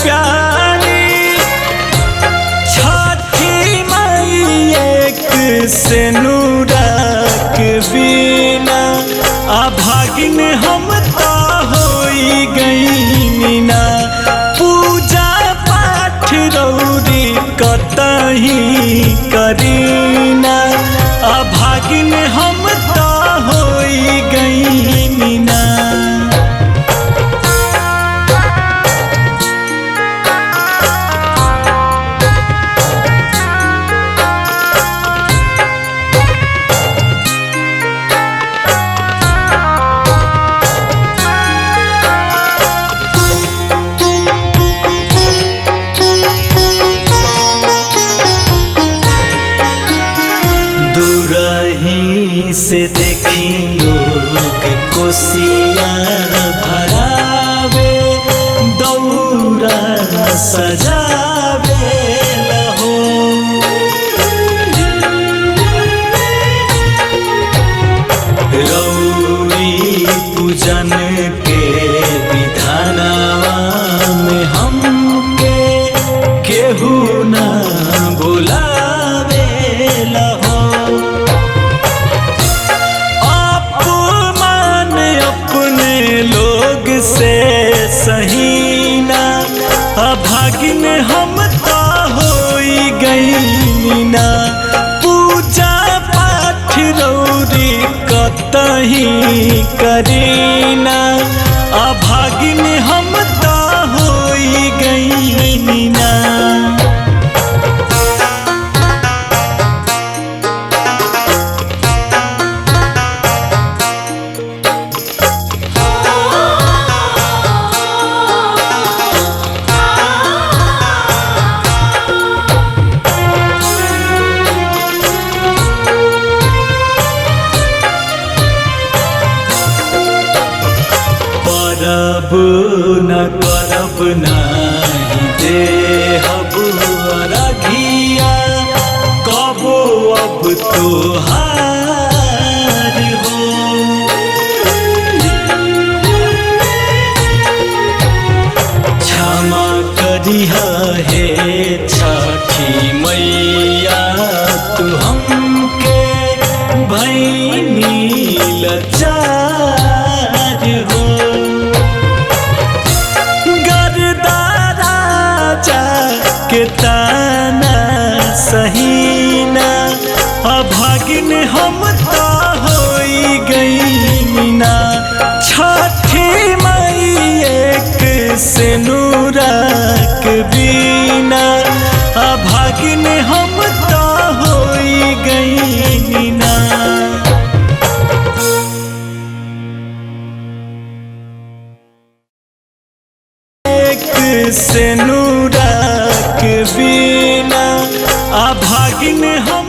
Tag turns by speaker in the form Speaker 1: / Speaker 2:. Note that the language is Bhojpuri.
Speaker 1: प्यारी छठी माई एक से नूरक बिना अभागिन हम तो होई गई ना पूजा पाठ रौरी कतही करीना अभागिन हम तो होई गई ना। दूरही से देखी लोग कोसिया भरावे दौरा सजावे लहो रौरी पूजन के विधानवा में हमके केहू ना बुलावे लहो लोग से सहीना अभागिन हम तो होई गई ना पूजा पाठ रौरी कतही करीना अभागिन हम तो होई गई ना। करब न करब नहीं देहब अरघिया कबो अब तोहार हो क्षमा करिहा हे छठी मैया तू हमके भैनी लाचार हो के ताना सहीना अभागिन हम तो होई गई ना छठी माई एक से नूरक बिना अभागिन हम तो होई गई ना। से नूरक बिना अभागिन हम